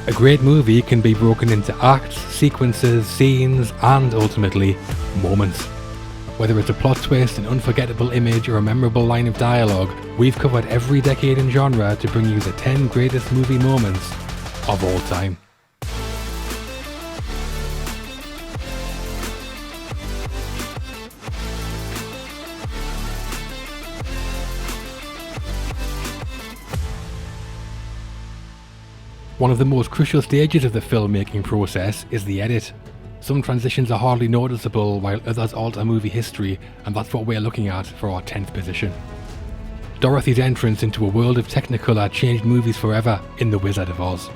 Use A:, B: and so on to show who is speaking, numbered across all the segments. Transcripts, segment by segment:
A: A great movie can be broken into acts, sequences, scenes, and ultimately, moments. Whether it's a plot twist, an unforgettable image, or a memorable line of dialogue, we've covered every decade and genre to bring you the 10 greatest movie moments of all time. One of the most crucial stages of the filmmaking process is the edit. Some transitions are hardly noticeable while others alter movie history, and that's what we're looking at for our 10th position. Dorothy's entrance into a world of Technicolor changed movies forever in The Wizard of Oz.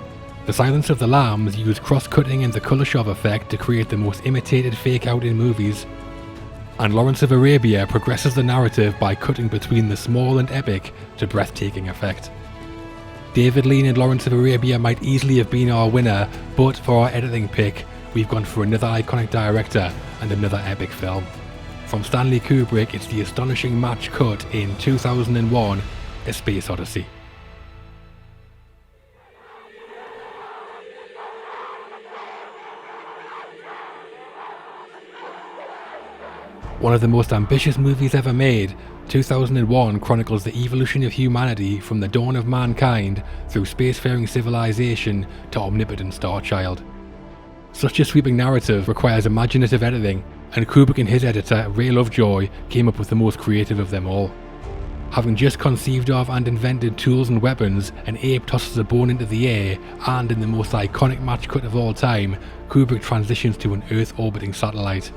A: The Silence of the Lambs used cross-cutting and the colour shove effect to create the most imitated fake-out in movies, and Lawrence of Arabia progresses the narrative by cutting between the small and epic to breathtaking effect. David Lean and Lawrence of Arabia might easily have been our winner, but for our editing pick, we've gone for another iconic director and another epic film. From Stanley Kubrick, it's the astonishing match cut in 2001, A Space Odyssey. One of the most ambitious movies ever made, 2001 chronicles the evolution of humanity from the dawn of mankind through spacefaring civilization to omnipotent Starchild. Such a sweeping narrative requires imaginative editing, and Kubrick and his editor, Ray Lovejoy, came up with the most creative of them all. Having just conceived of and invented tools and weapons, an ape tosses a bone into the air, and in the most iconic match cut of all time, Kubrick transitions to an Earth-orbiting satellite.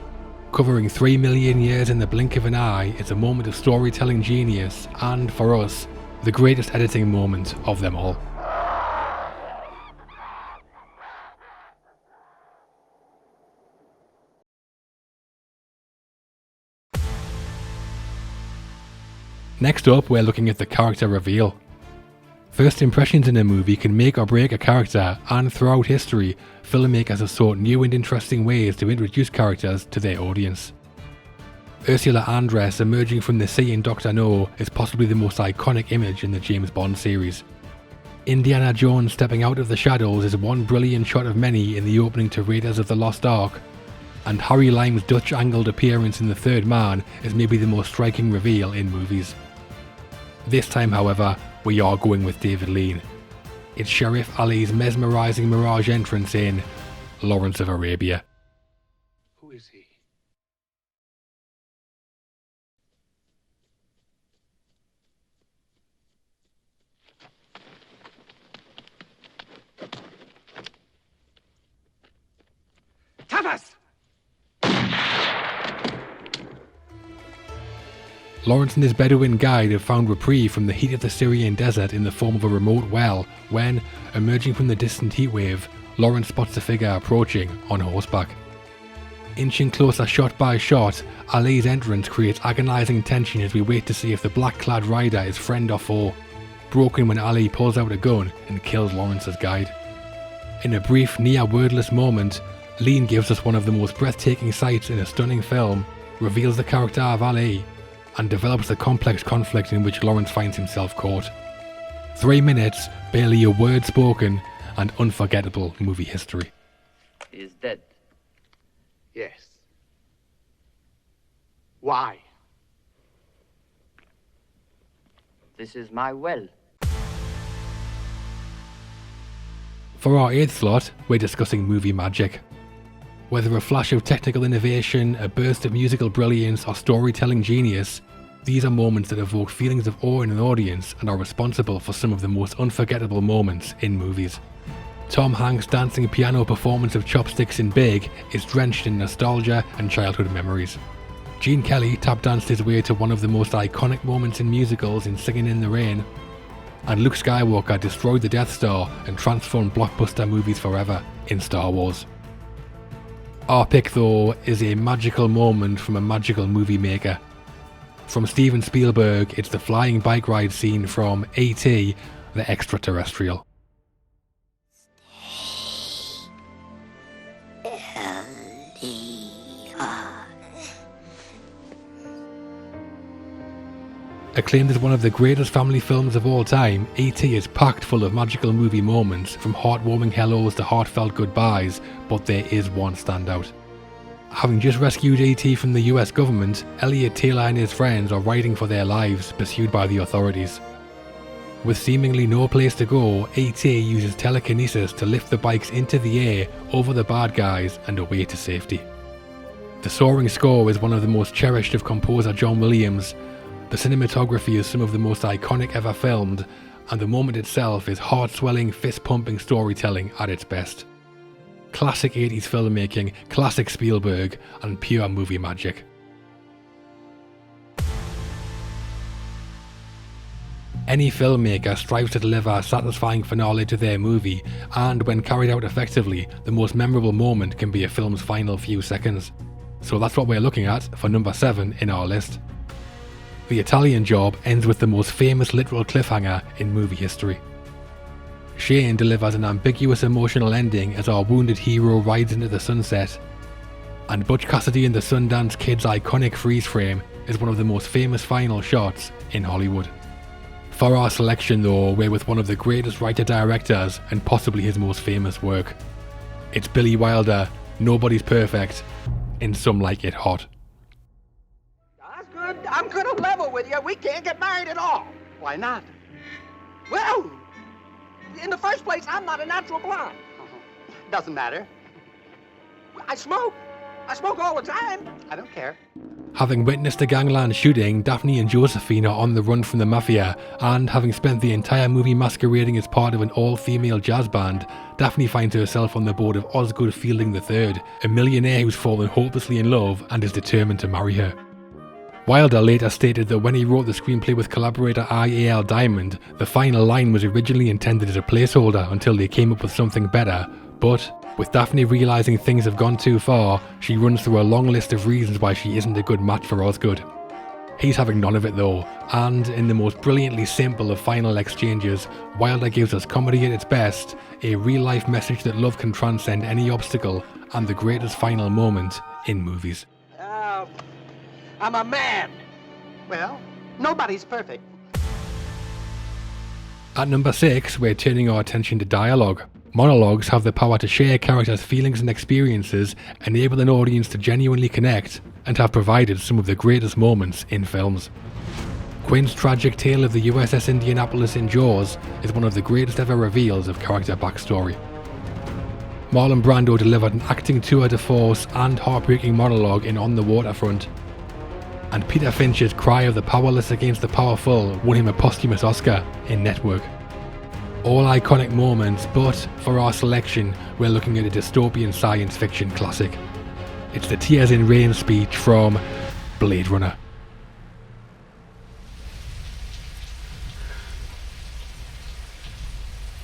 A: Covering 3 million years in the blink of an eye, it's a moment of storytelling genius, and for us, the greatest editing moment of them all. Next up, we're looking at the character reveal. First impressions in a movie can make or break a character, and throughout history, filmmakers have sought new and interesting ways to introduce characters to their audience. Ursula Andress emerging from the sea in Dr. No is possibly the most iconic image in the James Bond series. Indiana Jones stepping out of the shadows is one brilliant shot of many in the opening to Raiders of the Lost Ark, and Harry Lime's Dutch-angled appearance in The Third Man is maybe the most striking reveal in movies. This time, however, we are going with David Lean. It's Sheriff Ali's mesmerising mirage entrance in Lawrence of Arabia.
B: Who is he? Thomas!
A: Lawrence and his Bedouin guide have found reprieve from the heat of the Syrian desert in the form of a remote well when, emerging from the distant heatwave, Lawrence spots a figure approaching on horseback. Inching closer shot by shot, Ali's entrance creates agonising tension as we wait to see if the black-clad rider is friend or foe, broken when Ali pulls out a gun and kills Lawrence's guide. In a brief, near-wordless moment, Lean gives us one of the most breathtaking sights in a stunning film, reveals the character of Ali, and develops the complex conflict in which Lawrence finds himself caught. 3 minutes, barely a word spoken, and unforgettable movie history.
C: He is dead.
B: Yes. Why?
C: This is my well.
A: For our 8th slot, we're discussing movie magic. Whether a flash of technical innovation, a burst of musical brilliance, or storytelling genius, these are moments that evoke feelings of awe in an audience and are responsible for some of the most unforgettable moments in movies. Tom Hanks' dancing piano performance of Chopsticks in Big is drenched in nostalgia and childhood memories. Gene Kelly tap danced his way to one of the most iconic moments in musicals in Singing in the Rain, and Luke Skywalker destroyed the Death Star and transformed blockbuster movies forever in Star Wars. Our pick, though, is a magical moment from a magical movie maker. From Steven Spielberg, it's the flying bike ride scene from E.T., the Extra-Terrestrial. Acclaimed as one of the greatest family films of all time, E.T. is packed full of magical movie moments, from heartwarming hellos to heartfelt goodbyes, but there is one standout. Having just rescued E.T. from the US government, Elliot Taylor and his friends are riding for their lives, pursued by the authorities. With seemingly no place to go, E.T. uses telekinesis to lift the bikes into the air, over the bad guys, and away to safety. The soaring score is one of the most cherished of composer John Williams. The cinematography is some of the most iconic ever filmed, and the moment itself is heart-swelling, fist-pumping storytelling at its best. Classic 80s filmmaking, classic Spielberg, and pure movie magic. Any filmmaker strives to deliver a satisfying finale to their movie, and when carried out effectively, the most memorable moment can be a film's final few seconds. So that's what we're looking at for number 7 in our list. The Italian Job ends with the most famous literal cliffhanger in movie history. Shane delivers an ambiguous emotional ending as our wounded hero rides into the sunset. And Butch Cassidy and the Sundance Kid's iconic freeze frame is one of the most famous final shots in Hollywood. For our selection though, we're with one of the greatest writer-directors and possibly his most famous work. It's Billy Wilder, Nobody's Perfect, in Some Like It Hot.
D: I'm gonna level with you. We can't get married at all.
B: Why not?
D: Well, in the first place, I'm not a natural blonde.
B: Doesn't matter.
D: I smoke. I smoke all the time.
B: I don't care.
A: Having witnessed a gangland shooting, Daphne and Josephine are on the run from the mafia, and having spent the entire movie masquerading as part of an all-female jazz band, Daphne finds herself on the board of Osgood Fielding III, a millionaire who's fallen hopelessly in love and is determined to marry her. Wilder later stated that when he wrote the screenplay with collaborator I.A.L. Diamond, the final line was originally intended as a placeholder until they came up with something better, but with Daphne realising things have gone too far, she runs through a long list of reasons why she isn't a good match for Osgood. He's having none of it though, and in the most brilliantly simple of final exchanges, Wilder gives us comedy at its best, a real-life message that love can transcend any obstacle, and the greatest final moment in movies.
D: I'm a man.
B: Well, nobody's perfect.
A: At number 6, we're turning our attention to dialogue. Monologues have the power to share characters' feelings and experiences, enable an audience to genuinely connect, and have provided some of the greatest moments in films. Quinn's tragic tale of the USS Indianapolis in Jaws is one of the greatest ever reveals of character backstory. Marlon Brando delivered an acting tour de force and heartbreaking monologue in On the Waterfront. And Peter Finch's cry of the powerless against the powerful won him a posthumous Oscar in Network. All iconic moments, but for our selection, we're looking at a dystopian science fiction classic. It's the Tears in Rain speech from Blade Runner.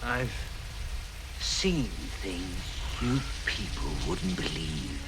E: I've seen things you people wouldn't believe.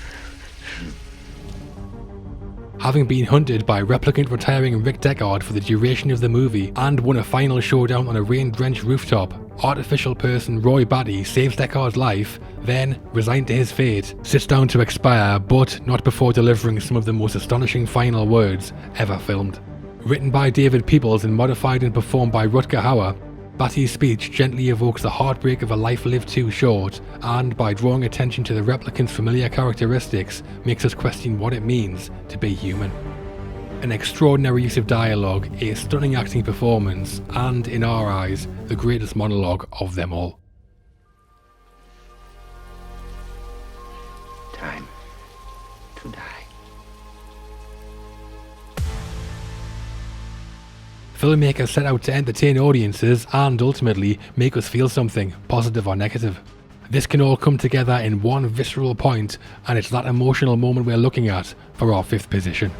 A: Having been hunted by replicant retiring Rick Deckard for the duration of the movie and won a final showdown on a rain-drenched rooftop, artificial person Roy Batty saves Deckard's life, then, resigned to his fate, sits down to expire, but not before delivering some of the most astonishing final words ever filmed. Written by David Peoples and modified and performed by Rutger Hauer, Batty's speech gently evokes the heartbreak of a life lived too short, and by drawing attention to the replicant's familiar characteristics, makes us question what it means to be human. An extraordinary use of dialogue, a stunning acting performance, and, in our eyes, the greatest monologue of them all.
E: Time to die.
A: Filmmakers set out to entertain audiences and ultimately make us feel something, positive or negative. This can all come together in one visceral point, and it's that emotional moment we're looking at for our 5th position.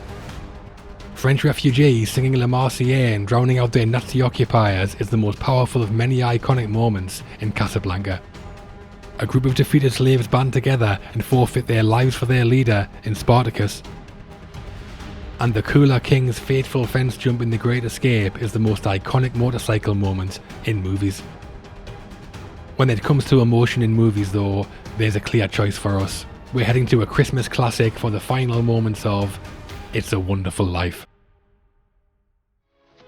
A: French refugees singing La Marseillaise and drowning out their Nazi occupiers is the most powerful of many iconic moments in Casablanca. A group of defeated slaves band together and forfeit their lives for their leader in Spartacus. And the Cooler King's fateful fence jump in The Great Escape is the most iconic motorcycle moment in movies. When it comes to emotion in movies though, there's a clear choice for us. We're heading to a Christmas classic for the final moments of It's a Wonderful Life.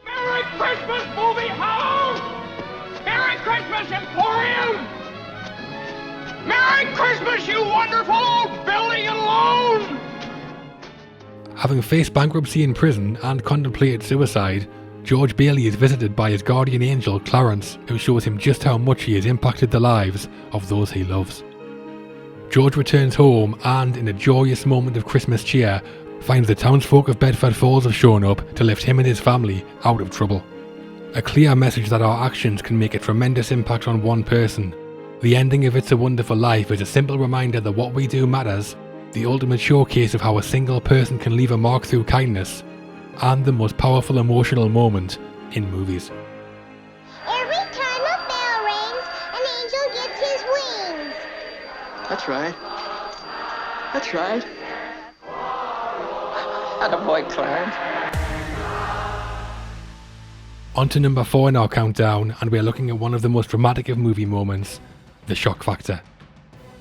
D: Merry Christmas, Emporium! Merry Christmas, you wonderful old building and loan!
A: Having faced bankruptcy in prison and contemplated suicide, George Bailey is visited by his guardian angel Clarence, who shows him just how much he has impacted the lives of those he loves. George returns home and, in a joyous moment of Christmas cheer, finds the townsfolk of Bedford Falls have shown up to lift him and his family out of trouble. A clear message that our actions can make a tremendous impact on one person. The ending of It's a Wonderful Life is a simple reminder that what we do matters, the ultimate showcase of how a single person can leave a mark through kindness, and the most powerful emotional moment in movies.
F: Every time a bell rings, an angel gets his wings.
D: That's right. That's right. Attaboy, Clarence.
A: On to number 4 in our countdown, and we are looking at one of the most dramatic of movie moments, the shock factor.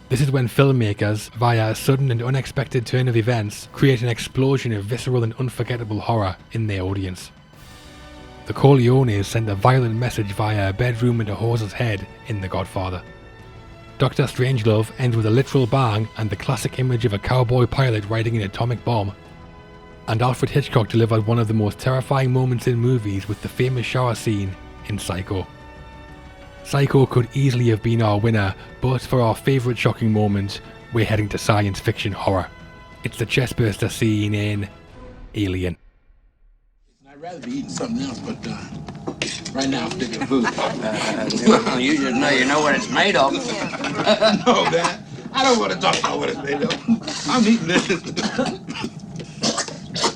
A: This is when filmmakers, via a sudden and unexpected turn of events, create an explosion of visceral and unforgettable horror in their audience. The Corleones send a violent message via a bedroom and a horse's head in The Godfather. Dr. Strangelove ends with a literal bang and the classic image of a cowboy pilot riding an atomic bomb. And Alfred Hitchcock delivered one of the most terrifying moments in movies with the famous shower scene in Psycho. Psycho could easily have been our winner, but for our favourite shocking moment, we're heading to science fiction horror. It's the chestburster scene in Alien.
G: I'd rather be eating something else, but right now I'm thinking of food.
E: You just know what it's made of.
G: No, man. I don't want to talk about what it's made of. I'm eating this.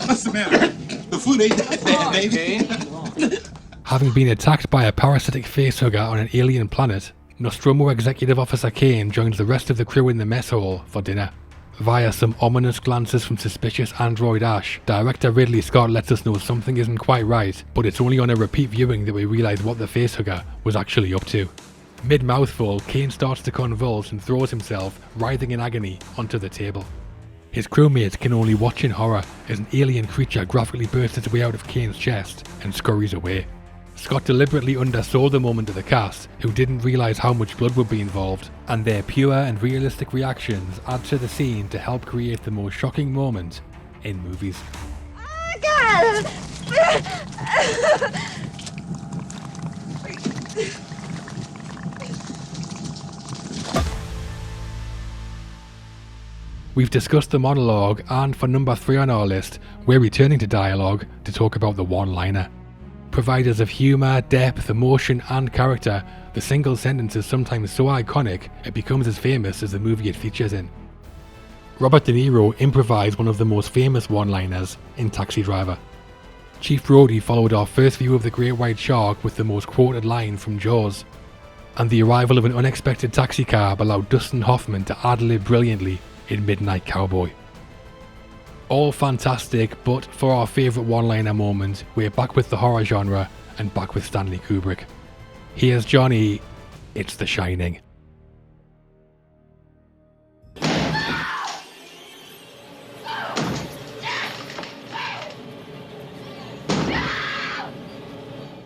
G: What's the matter? The food ain't that bad, baby.
A: Having been attacked by a parasitic facehugger on an alien planet, Nostromo Executive Officer Kane joins the rest of the crew in the mess hall for dinner. Via some ominous glances from suspicious android Ash, director Ridley Scott lets us know something isn't quite right, but it's only on a repeat viewing that we realise what the facehugger was actually up to. Mid-mouthful, Kane starts to convulse and throws himself, writhing in agony, onto the table. His crewmates can only watch in horror as an alien creature graphically bursts its way out of Kane's chest and scurries away. Scott deliberately undersold the moment to the cast, who didn't realise how much blood would be involved, and their pure and realistic reactions add to the scene to help create the most shocking moment in movies.
F: Oh, God!
A: We've discussed the monologue, and for number 3 on our list, we're returning to dialogue to talk about the one-liner. Providers of humour, depth, emotion and character, the single sentence is sometimes so iconic it becomes as famous as the movie it features in. Robert De Niro improvised one of the most famous one-liners in Taxi Driver. Chief Brody followed our first view of the great white shark with the most quoted line from Jaws. And the arrival of an unexpected taxi cab allowed Dustin Hoffman to ad-lib brilliantly in Midnight Cowboy. All fantastic, but for our favourite one-liner moment, we're back with the horror genre and back with Stanley Kubrick. Here's Johnny, it's The Shining.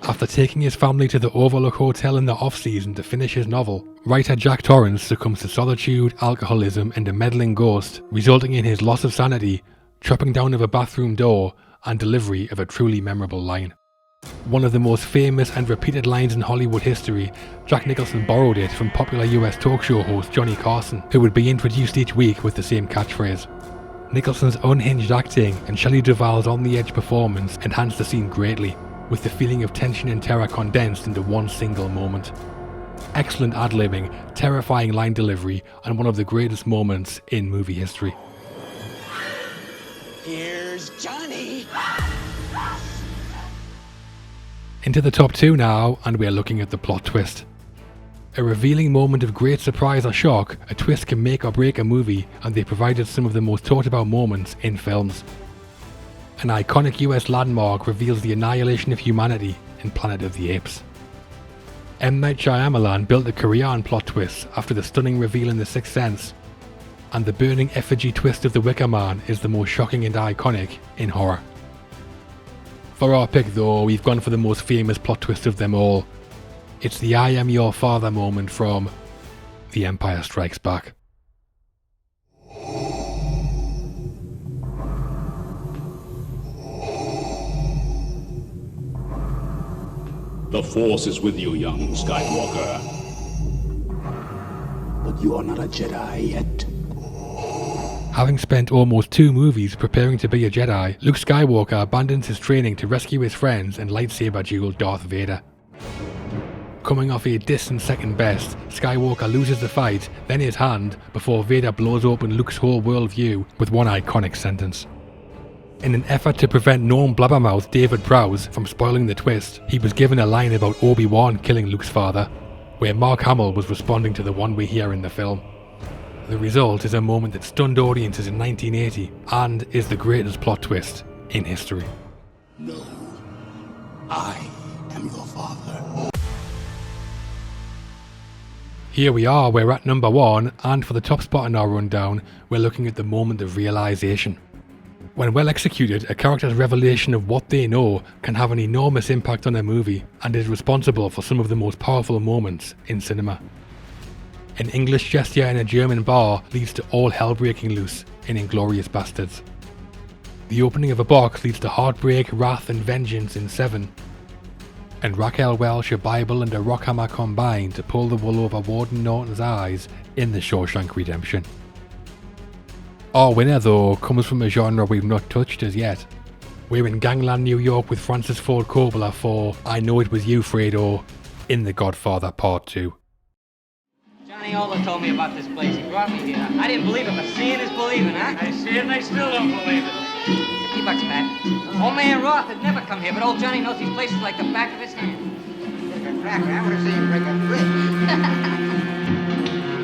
A: After taking his family to the Overlook Hotel in the off-season to finish his novel, writer Jack Torrance succumbs to solitude, alcoholism and a meddling ghost, resulting in his loss of sanity, chopping down of a bathroom door, and delivery of a truly memorable line. One of the most famous and repeated lines in Hollywood history, Jack Nicholson borrowed it from popular US talk show host Johnny Carson, who would be introduced each week with the same catchphrase. Nicholson's unhinged acting and Shelley Duvall's on-the-edge performance enhanced the scene greatly, with the feeling of tension and terror condensed into one single moment. Excellent ad-libbing, terrifying line delivery, and one of the greatest moments in movie history.
E: Here's Johnny.
A: Into the top 2 now, and we're looking at the plot twist. A revealing moment of great surprise or shock, a twist can make or break a movie, and they provided some of the most talked about moments in films. An iconic US landmark reveals the annihilation of humanity in Planet of the Apes. M. Night Shyamalan built a career on plot twists after the stunning reveal in The Sixth Sense, and the burning effigy twist of the Wicker Man is the most shocking and iconic in horror. For our pick though, we've gone for the most famous plot twist of them all. It's the I am your father moment from The Empire Strikes Back.
H: The Force is with you, young Skywalker. But you are not a Jedi yet.
A: Having spent almost 2 movies preparing to be a Jedi, Luke Skywalker abandons his training to rescue his friends and lightsaber duel Darth Vader. Coming off a distant second best, Skywalker loses the fight, then his hand, before Vader blows open Luke's whole worldview with one iconic sentence. In an effort to prevent known blabbermouth David Prowse from spoiling the twist, he was given a line about Obi-Wan killing Luke's father, where Mark Hamill was responding to the one we hear in the film. The result is a moment that stunned audiences in 1980 and is the greatest plot twist in history.
H: No, I am your father.
A: Here we are, we're at number 1, and for the top spot in our rundown, we're looking at the moment of realisation. When well executed, a character's revelation of what they know can have an enormous impact on a movie and is responsible for some of the most powerful moments in cinema. An English gesture in a German bar leads to all hell breaking loose in Inglourious Bastards. The opening of a box leads to heartbreak, wrath and vengeance in Seven. And Raquel Welch, a Bible and a rock hammer combine to pull the wool over Warden Norton's eyes in The Shawshank Redemption. Our winner though comes from a genre we've not touched as yet. We're in Gangland, New York with Francis Ford Coppola for I Know It Was You, Fredo in The Godfather Part II.
I: Johnny Ola told me about this place. He brought me here. I didn't believe it, but seeing is believing, huh?
D: I see it and I still don't believe it.
I: $50, Pat. Old man Roth had never come here, but old Johnny knows these places like the back of his hand.
B: Take a cracker. I want to see you break a brick.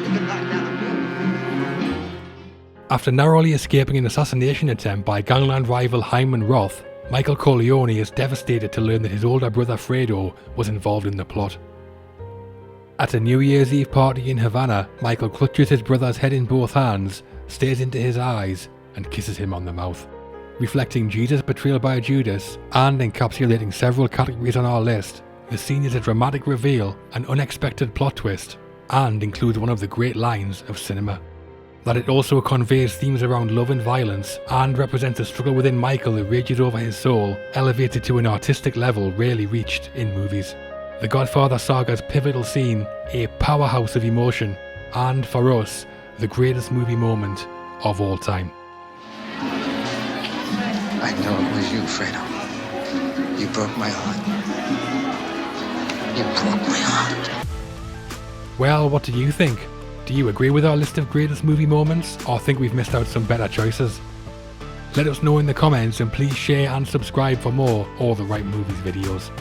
B: You can knock down a building.
A: After narrowly escaping an assassination attempt by gangland rival Hyman Roth, Michael Corleone is devastated to learn that his older brother Fredo was involved in the plot. At a New Year's Eve party in Havana, Michael clutches his brother's head in both hands, stares into his eyes, and kisses him on the mouth. Reflecting Jesus' betrayal by Judas, and encapsulating several categories on our list, the scene is a dramatic reveal, an unexpected plot twist, and includes one of the great lines of cinema. That it also conveys themes around love and violence, and represents a struggle within Michael that rages over his soul, elevated to an artistic level rarely reached in movies. The Godfather saga's pivotal scene, a powerhouse of emotion, and for us, the greatest movie moment of all time.
J: I know it was you, Fredo. You broke my heart. You broke my heart.
A: Well, what do you think? Do you agree with our list of greatest movie moments, or think we've missed out some better choices? Let us know in the comments, and please share and subscribe for more All the Right Movies videos.